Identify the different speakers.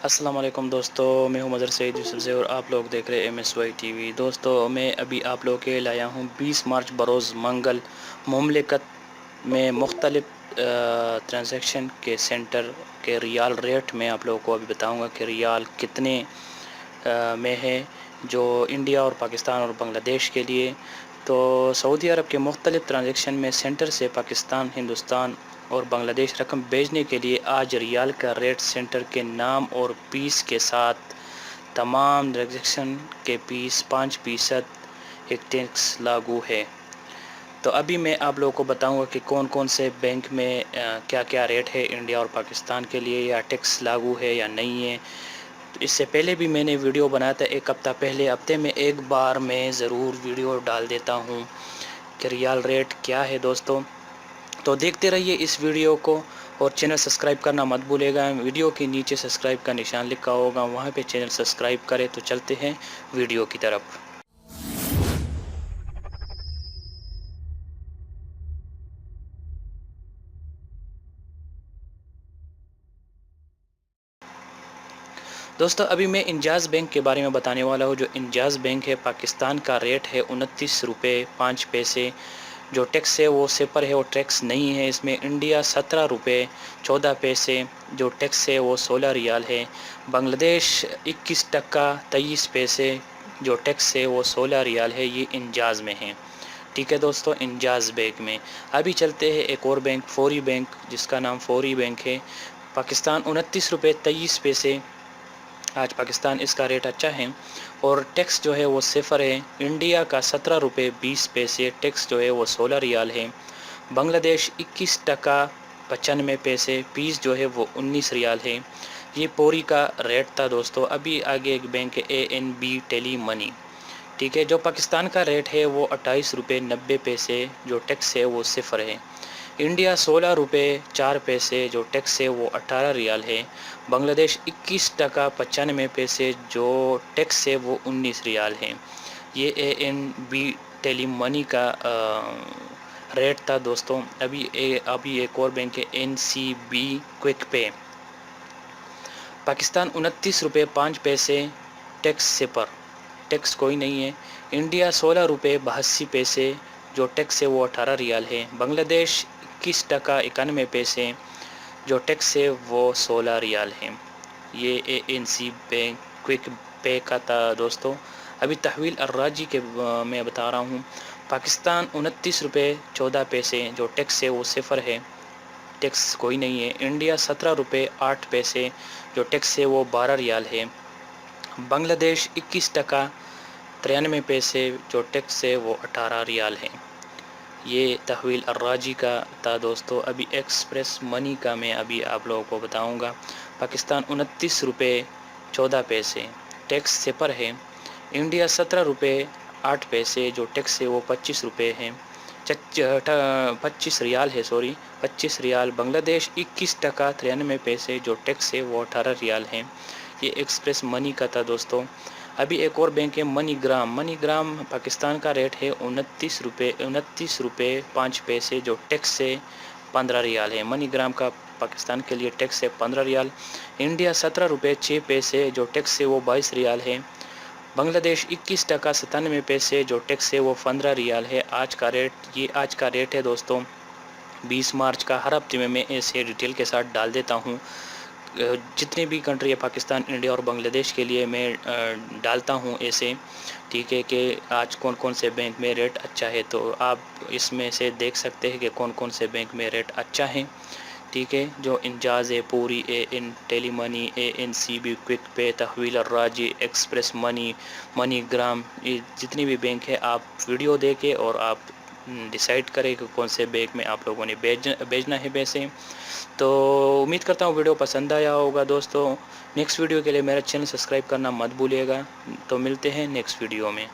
Speaker 1: السلام علیکم دوستو، میں ہوں مظہر سعید یوسف سے اور آپ لوگ دیکھ رہے MSY ٹی وی۔ دوستو میں ابھی آپ لوگوں کے لایا ہوں 20 مارچ بروز منگل مملکت میں مختلف ٹرانزیکشن کے سینٹر کے ریال ریٹ میں آپ لوگوں کو ابھی بتاؤں گا کہ ریال کتنے میں ہے جو انڈیا اور پاکستان اور بنگلہ دیش کے لیے۔ تو سعودی عرب کے مختلف ٹرانزیکشن میں سینٹر سے پاکستان، ہندوستان اور بنگلہ دیش رقم بھیجنے کے لیے آج ریال کا ریٹ سینٹر کے نام اور پیس کے ساتھ تمام ٹرانزیکشن کے 5% ایک ٹیکس لاگو ہے۔ تو ابھی میں آپ لوگوں کو بتاؤں گا کہ کون کون سے بینک میں کیا کیا ریٹ ہے انڈیا اور پاکستان کے لیے، یا ٹیکس لاگو ہے یا نہیں ہے۔ اس سے پہلے بھی میں نے ویڈیو بنایا تھا ایک ہفتہ پہلے، ہفتے میں ایک بار میں ضرور ویڈیو ڈال دیتا ہوں کہ ریال ریٹ کیا ہے دوستو۔ تو دیکھتے رہیے اس ویڈیو کو اور چینل سبسکرائب کرنا مت بھولے گا۔ ویڈیو کے نیچے سبسکرائب کا نشان لکھا ہوگا، وہاں پہ چینل سبسکرائب کرے۔ تو چلتے ہیں ویڈیو کی طرف۔ دوستو ابھی میں انجاز بینک کے بارے میں بتانے والا ہوں۔ جو انجاز بینک ہے پاکستان کا ریٹ ہے 29 روپے 5 پیسے۔ جو ٹیکس ہے وہ 0 ہے، وہ ٹیکس نہیں ہے اس میں۔ انڈیا 17 روپے 14 پیسے، جو ٹیکس ہے وہ 16 ریال ہے۔ بنگلہ دیش 21 ٹکا 23 پیسے، جو ٹیکس ہے وہ 16 ریال ہے۔ یہ انجاز میں ہے، ٹھیک ہے دوستو، انجاز بینک میں۔ ابھی چلتے ہیں ایک اور بینک، فوری بینک، جس کا نام فوری بینک ہے۔ پاکستان 29 روپے 23 پیسے، آج پاکستان اس کا ریٹ اچھا ہے اور ٹیکس جو ہے وہ 0 ہے۔ انڈیا کا 17 روپے 20 پیسے، ٹیکس جو ہے وہ 16 ریال ہے۔ بنگلہ دیش 21 ٹکا 95 پیسے، پیس جو ہے وہ 19 ریال ہے۔ یہ پوری کا ریٹ تھا دوستو۔ ابھی آگے ایک بینک ہے ANB ٹیلی منی، ٹھیک ہے۔ جو پاکستان کا ریٹ ہے وہ 28 روپے 90 پیسے، جو ٹیکس ہے وہ 0 ہے۔ انڈیا 16 روپے 4 پیسے، جو ٹیکس ہے وہ 18 ریال ہے۔ بنگلہ دیش 21 ٹکا 95 پیسے، جو ٹیکس ہے وہ 19 ریال ہے۔ یہ ANB ٹیلی منی کا ریٹ تھا دوستو۔ ابھی ایک اور بینک ہے NCB کوئک پے۔ پاکستان 29 روپے 5 پیسے، ٹیکس 0، ٹیکس کوئی نہیں ہے۔ انڈیا 16 روپے 82 پیسے، جو ٹیکس ہے وہ 18 ریال ہے۔ بنگلہ دیش 21 ٹکا 91 پیسے، جو ٹیکس ہے وہ 16 ریال ہے۔ یہ ANC بینک کوئک پے کا تھا دوستو۔ ابھی تحویل الراجی کے میں بتا رہا ہوں۔ پاکستان 29 روپے 14 پیسے، جو ٹیکس ہے وہ 0 ہے، ٹیکس کوئی نہیں ہے۔ انڈیا 17 روپے 8 پیسے، جو ٹیکس ہے وہ 12 ریال ہے۔ بنگلہ دیش 21 ٹکا 93 پیسے، جو ٹیکس ہے وہ 18 ریال ہے۔ یہ تحویل الراجی کا تھا دوستو۔ ابھی ایکسپریس منی کا میں ابھی آپ لوگوں کو بتاؤں گا۔ پاکستان 29 روپے 14 پیسے، ٹیکس 0 ہے۔ انڈیا 17 روپے 8 پیسے، جو ٹیکس ہے وہ 25 روپے ہے، 25 ریال ہے، 25 ریال۔ بنگلہ دیش 21 ٹکا 93 پیسے، جو ٹیکس ہے وہ 18 ریال ہے۔ یہ ایکسپریس منی کا تھا دوستو۔ ابھی ایک اور بینک ہے منی گرام۔ منی گرام پاکستان کا ریٹ ہے 29 روپے 5 پیسے، جو ٹیکس ہے 15 ریال ہے۔ منی گرام کا پاکستان کے لیے ٹیکس ہے 15 ریال۔ انڈیا 17 روپے 6 پیسے، جو ٹیکس ہے وہ 22 ریال ہے۔ بنگلہ دیش 21 ٹکا 97 پیسے، جو ٹیکس ہے وہ 15 ریال ہے۔ یہ آج کا ریٹ ہے دوستو 20 مارچ کا۔ ہر ہفتے میں ایسے ڈیٹیل کے ساتھ ڈال دیتا ہوں، جتنی بھی کنٹری ہے پاکستان، انڈیا اور بنگلہ دیش کے لیے میں ڈالتا ہوں ایسے، ٹھیک ہے، کہ آج کون کون سے بینک میں ریٹ اچھا ہے۔ تو آپ اس میں سے دیکھ سکتے ہیں کہ کون کون سے بینک میں ریٹ اچھا ہے، ٹھیک ہے۔ جو انجاز ہے، پوری، AN tele money, ANCB quick pay, تحویل الراجی، ایکسپریس منی، منی گرام، یہ جتنی بھی بینک ہے آپ ویڈیو دیکھیں اور آپ ڈیسائیڈ کریں کہ کون سے بینک میں آپ لوگوں نے بھیجنا ہے پیسے۔ تو امید کرتا ہوں ویڈیو پسند آیا ہوگا دوستو۔ نیکسٹ ویڈیو کے لیے میرا چینل سبسکرائب کرنا مت بھولیے گا۔ تو ملتے ہیں نیکسٹ ویڈیو میں۔